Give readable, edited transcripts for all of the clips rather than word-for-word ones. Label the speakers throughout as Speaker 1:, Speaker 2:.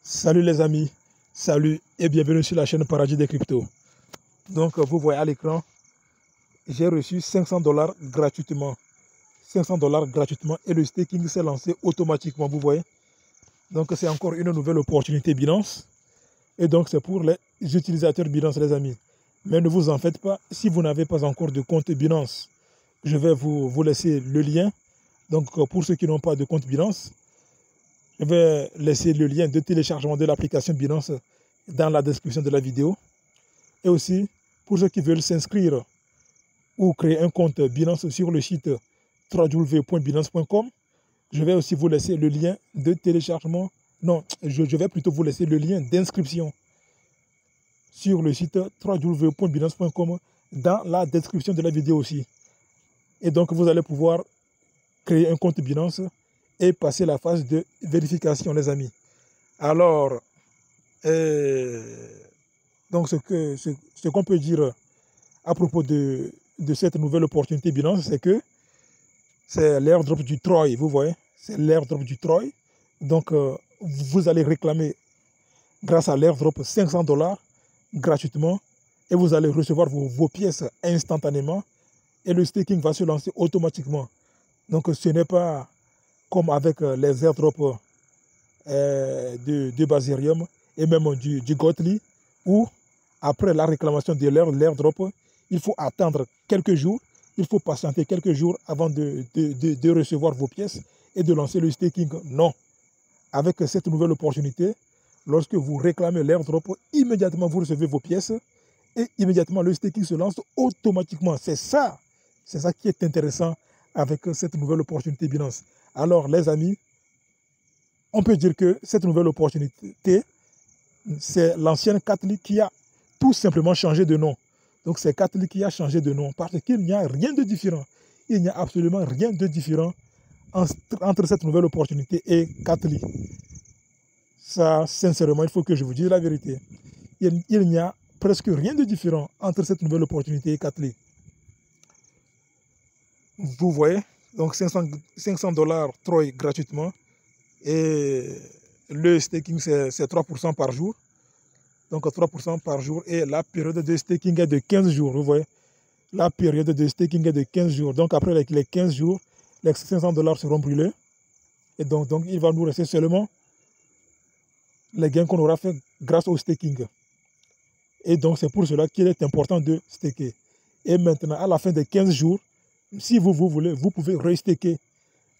Speaker 1: Salut les amis, salut et bienvenue sur la chaîne Paradis des Cryptos. Donc vous voyez à l'écran, j'ai reçu 500 $ gratuitement. 500 $ gratuitement et le staking s'est lancé automatiquement, vous voyez. Donc c'est encore une nouvelle opportunité Binance. Et donc c'est pour les utilisateurs Binance les amis. Mais ne vous en faites pas, si vous n'avez pas encore de compte Binance, je vais vous laisser le lien. Donc pour ceux qui n'ont pas de compte Binance, je vais laisser le lien de téléchargement de l'application Binance dans la description de la vidéo. Et aussi, pour ceux qui veulent s'inscrire ou créer un compte Binance sur le site www.binance.com, je vais aussi vous laisser le lien de téléchargement. Non, je vais plutôt vous laisser le lien d'inscription sur le site www.binance.com dans la description de la vidéo aussi. Et donc, vous allez pouvoir créer un compte Binance et passer la phase de vérification, les amis. Alors, donc ce qu'on peut dire à propos de cette nouvelle opportunité Binance, c'est que c'est l'airdrop du Troy, vous voyez, c'est l'airdrop du Troy. Donc, vous allez réclamer, grâce à l'airdrop, 500 $ gratuitement et vous allez recevoir vos pièces instantanément et le staking va se lancer automatiquement. Donc, ce n'est pas comme avec les airdrops de Baserium et même du Gotli, où après la réclamation de l'airdrop, il faut attendre quelques jours, il faut patienter quelques jours avant de recevoir vos pièces et de lancer le staking. Non. Avec cette nouvelle opportunité, lorsque vous réclamez l'airdrop, immédiatement vous recevez vos pièces et immédiatement le staking se lance automatiquement. C'est ça qui est intéressant avec cette nouvelle opportunité Binance. Alors les amis, on peut dire que cette nouvelle opportunité, c'est l'ancienne Katli qui a tout simplement changé de nom. Donc c'est Katli qui a changé de nom parce qu'il n'y a rien de différent. Il n'y a absolument rien de différent entre cette nouvelle opportunité et Katli. Ça, sincèrement, il faut que je vous dise la vérité. Il n'y a presque rien de différent entre cette nouvelle opportunité et Katli. Vous voyez, donc 500 $ Troy gratuitement. Et le staking, c'est 3% par jour. Donc 3% par jour. Et la période de staking est de 15 jours. Vous voyez, la période de staking est de 15 jours. Donc après les 15 jours, les 500 $ seront brûlés. Et donc il va nous rester seulement les gains qu'on aura fait grâce au staking. Et donc c'est pour cela qu'il est important de staker. Et maintenant, à la fin des 15 jours, si vous voulez, vous pouvez restaker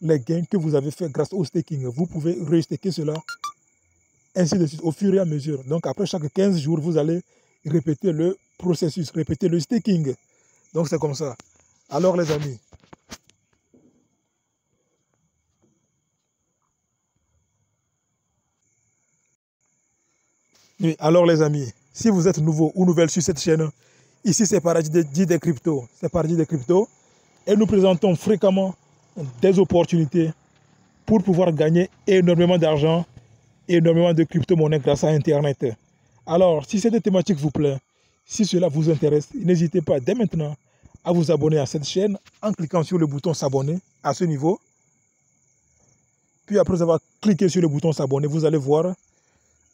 Speaker 1: les gains que vous avez fait grâce au staking. Vous pouvez restaker cela ainsi de suite au fur et à mesure. Donc après chaque 15 jours, vous allez répéter le processus, répéter le staking. Donc c'est comme ça. Alors les amis, si vous êtes nouveau ou nouvelle sur cette chaîne, ici c'est Paradis des Cryptos. C'est Paradis des Cryptos. Et nous présentons fréquemment des opportunités pour pouvoir gagner énormément d'argent, énormément de crypto-monnaies grâce à Internet. Alors, si cette thématique vous plaît, si cela vous intéresse, n'hésitez pas dès maintenant à vous abonner à cette chaîne en cliquant sur le bouton s'abonner à ce niveau. Puis après avoir cliqué sur le bouton s'abonner, vous allez voir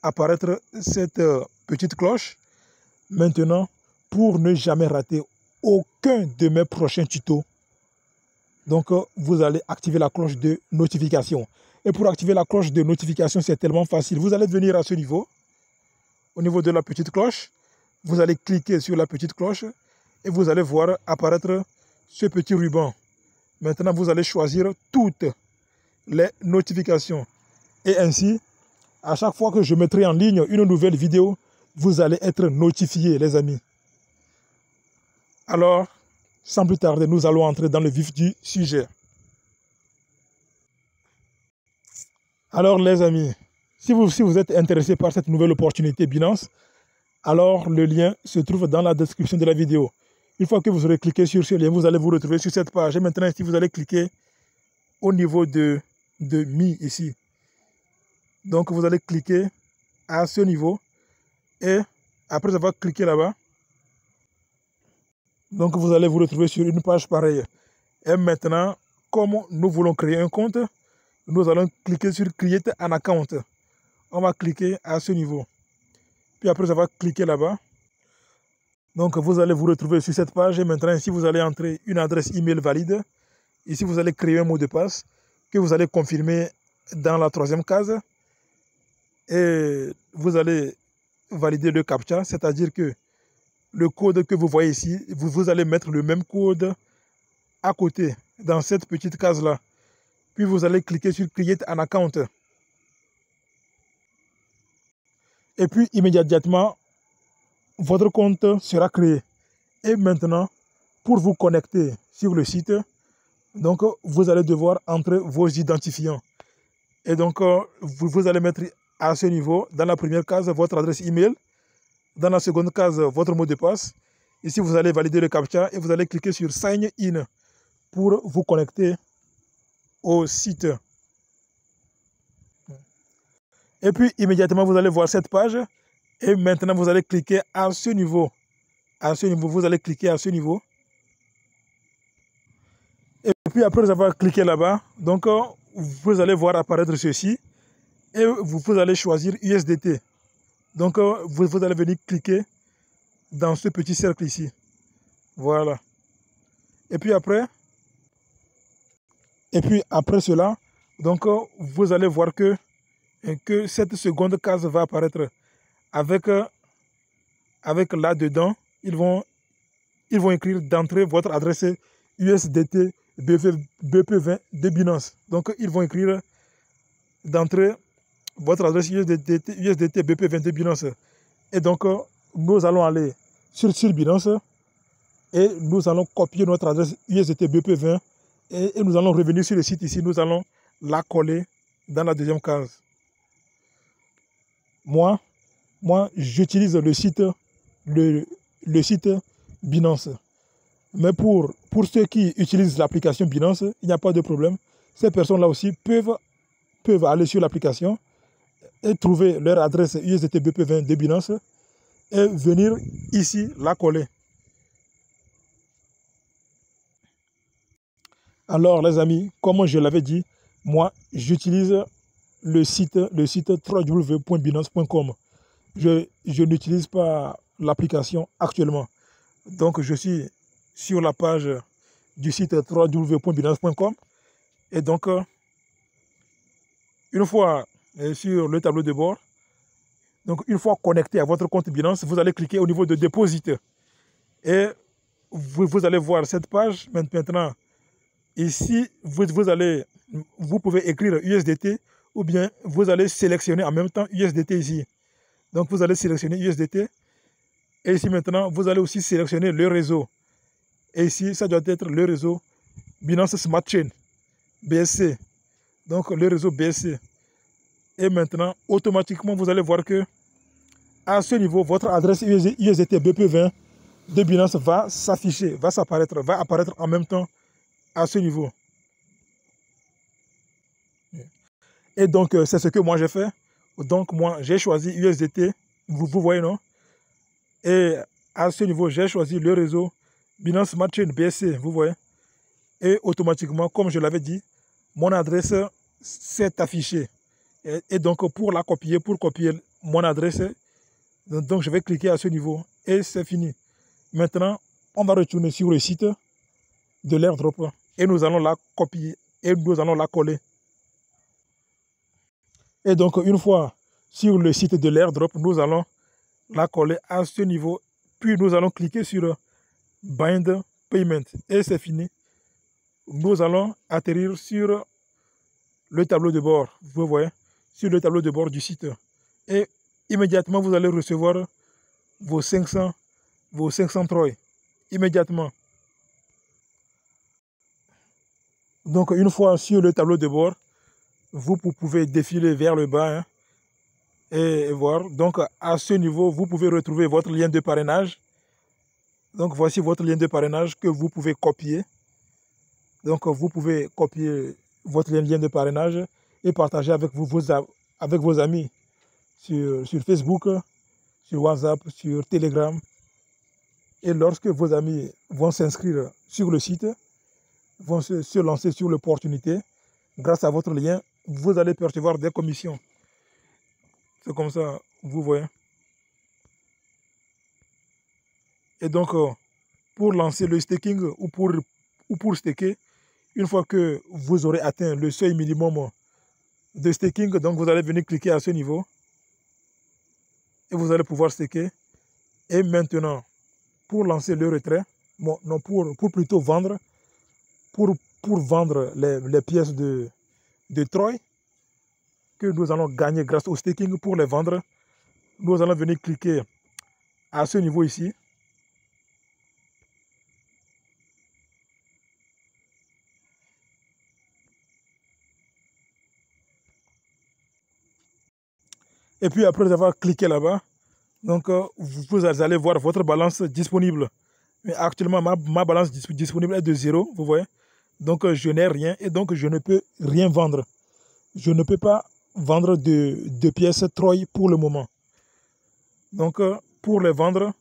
Speaker 1: apparaître cette petite cloche. Maintenant, pour ne jamais rater aucun de mes prochains tutos, donc vous allez activer la cloche de notification. Et pour activer la cloche de notification, c'est tellement facile. Vous allez venir à ce niveau, au niveau de la petite cloche. Vous allez cliquer sur la petite cloche et vous allez voir apparaître ce petit ruban. Maintenant, vous allez choisir toutes les notifications. Et ainsi, à chaque fois que je mettrai en ligne une nouvelle vidéo, vous allez être notifiés, les amis. Alors, sans plus tarder, nous allons entrer dans le vif du sujet. Alors les amis, si vous êtes intéressé par cette nouvelle opportunité Binance, alors le lien se trouve dans la description de la vidéo. Une fois que vous aurez cliqué sur ce lien, vous allez vous retrouver sur cette page. Et maintenant, ici, vous allez cliquer au niveau de Mi ici. Donc vous allez cliquer à ce niveau et après avoir cliqué là-bas, donc vous allez vous retrouver sur une page pareille. Et maintenant, comme nous voulons créer un compte, nous allons cliquer sur Create an account. on va cliquer à ce niveau. Puis après avoir cliqué là-bas, donc vous allez vous retrouver sur cette page et maintenant ici vous allez entrer une adresse email valide. Ici vous allez créer un mot de passe que vous allez confirmer dans la troisième case et vous allez valider le CAPTCHA, c'est-à-dire que le code que vous voyez ici, vous allez mettre le même code à côté dans cette petite case-là. Puis vous allez cliquer sur Create an account. Et puis immédiatement, votre compte sera créé. Et maintenant, pour vous connecter sur le site, donc vous allez devoir entrer vos identifiants. Et donc vous allez mettre à ce niveau, dans la première case, votre adresse email. Dans la seconde case, votre mot de passe. Ici, vous allez valider le CAPTCHA et vous allez cliquer sur Sign In pour vous connecter au site. Et puis, immédiatement, vous allez voir cette page. Et maintenant, vous allez cliquer à ce niveau. À ce niveau, vous allez cliquer à ce niveau. Et puis, après avoir cliqué là-bas, donc, vous allez voir apparaître ceci. Et vous allez choisir USDT. Donc, vous allez venir cliquer dans ce petit cercle ici. Voilà. Et puis après cela, donc, vous allez voir que cette seconde case va apparaître avec là-dedans, ils vont écrire d'entrée votre adresse USDT BP20 de Binance. Donc, ils vont écrire d'entrée votre adresse USDT BP20 de Binance. Et donc, nous allons aller sur Binance et nous allons copier notre adresse USDT BP20 et nous allons revenir sur le site ici. Nous allons la coller dans la deuxième case. Moi j'utilise le site Binance. Mais pour ceux qui utilisent l'application Binance, il n'y a pas de problème. Ces personnes-là aussi peuvent aller sur l'application et trouver leur adresse USDT BP20 de Binance et venir ici la coller. Alors les amis, comme je l'avais dit, moi j'utilise le site www.binance.com. Je n'utilise pas l'application actuellement. Donc je suis sur la page du site www.binance.com et donc une fois sur le tableau de bord, donc une fois connecté à votre compte Binance, vous allez cliquer au niveau de Deposit et vous allez voir cette page. Maintenant, ici, vous pouvez écrire USDT ou bien vous allez sélectionner en même temps USDT ici. Donc vous allez sélectionner USDT et ici maintenant, vous allez aussi sélectionner le réseau. Et ici, ça doit être le réseau Binance Smart Chain, BSC. Donc le réseau BSC. Et maintenant, automatiquement, vous allez voir que à ce niveau, votre adresse USDT BP20 de Binance va s'afficher, va apparaître en même temps à ce niveau. Et donc, c'est ce que moi j'ai fait. Donc, moi, j'ai choisi USDT. Vous voyez, non? Et à ce niveau, j'ai choisi le réseau Binance Smart Chain BSC. Vous voyez? Et automatiquement, comme je l'avais dit, mon adresse s'est affichée. Et donc, pour copier mon adresse, donc je vais cliquer à ce niveau. Et c'est fini. Maintenant, on va retourner sur le site de l'airdrop. Et nous allons la copier. Et nous allons la coller. Et donc, une fois sur le site de l'airdrop, nous allons la coller à ce niveau. Puis, nous allons cliquer sur Bind Payment. Et c'est fini. Nous allons atterrir sur le tableau de bord. Vous voyez, sur le tableau de bord du site. Et immédiatement, vous allez recevoir vos 500 Troy. Immédiatement. Donc, une fois sur le tableau de bord, vous pouvez défiler vers le bas hein, et voir. Donc, à ce niveau, vous pouvez retrouver votre lien de parrainage. Donc, voici votre lien de parrainage que vous pouvez copier. Donc, vous pouvez copier votre lien de parrainage et partager avec vos amis sur Facebook, sur WhatsApp, sur Telegram. Et lorsque vos amis vont s'inscrire sur le site, vont se lancer sur l'opportunité, grâce à votre lien, vous allez percevoir des commissions. C'est comme ça, vous voyez. Et donc, pour lancer le staking ou pour staker, une fois que vous aurez atteint le seuil minimum de staking, donc vous allez venir cliquer à ce niveau et vous allez pouvoir staker. Et maintenant, pour lancer le retrait, bon, non, pour plutôt vendre, pour vendre les pièces de Troy que nous allons gagner grâce au staking, pour les vendre, nous allons venir cliquer à ce niveau ici. Et puis après avoir cliqué là-bas, donc vous allez voir votre balance disponible. Mais actuellement, ma balance disponible est de 0, vous voyez. Donc je n'ai rien et donc je ne peux rien vendre. Je ne peux pas vendre de pièces Troy pour le moment. Donc pour les vendre,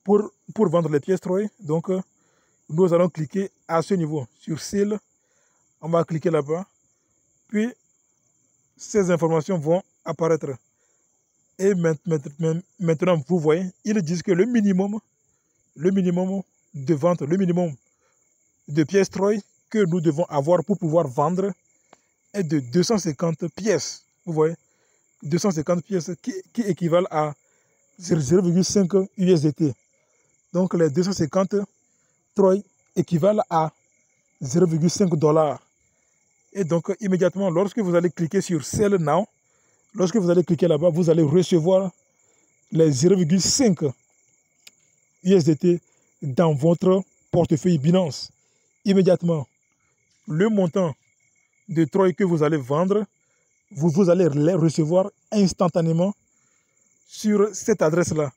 Speaker 1: pour vendre les pièces Troy, donc nous allons cliquer à ce niveau sur Sell. On va cliquer là-bas. Puis ces informations vont apparaître. Et maintenant, vous voyez, ils disent que le minimum de vente, le minimum de pièces Troy que nous devons avoir pour pouvoir vendre est de 250 pièces. Vous voyez, 250 pièces qui équivalent à 0,5 USDT. Donc les 250 Troy équivalent à 0,5 $. Et donc immédiatement, lorsque vous allez cliquer sur Sell Now, lorsque vous allez cliquer là-bas, vous allez recevoir les 0,5 USDT dans votre portefeuille Binance. Immédiatement, le montant de Troy que vous allez vendre, vous allez les recevoir instantanément sur cette adresse-là,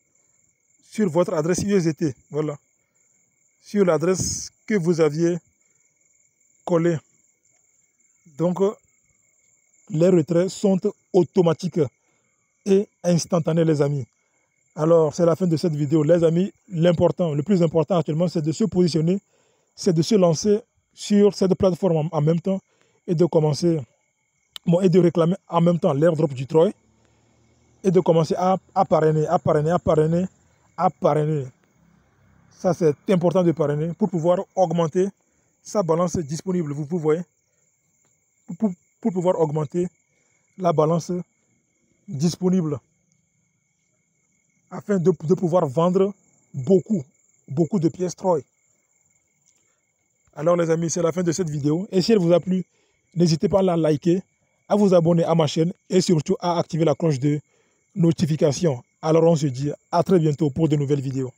Speaker 1: sur votre adresse USDT, voilà, sur l'adresse que vous aviez collée. Donc, les retraits sont automatiques et instantanés, les amis. Alors, c'est la fin de cette vidéo, les amis. Le plus important actuellement, c'est de se positionner, c'est de se lancer sur cette plateforme en même temps et de commencer, et de réclamer en même temps l'airdrop du Troy et de commencer à parrainer. Ça, c'est important de parrainer pour pouvoir augmenter sa balance disponible. Vous voyez, pour pouvoir augmenter la balance disponible afin de pouvoir vendre beaucoup de pièces Troy. Alors les amis, c'est la fin de cette vidéo. Et si elle vous a plu, n'hésitez pas à la liker, à vous abonner à ma chaîne et surtout à activer la cloche de notification. Alors on se dit à très bientôt pour de nouvelles vidéos.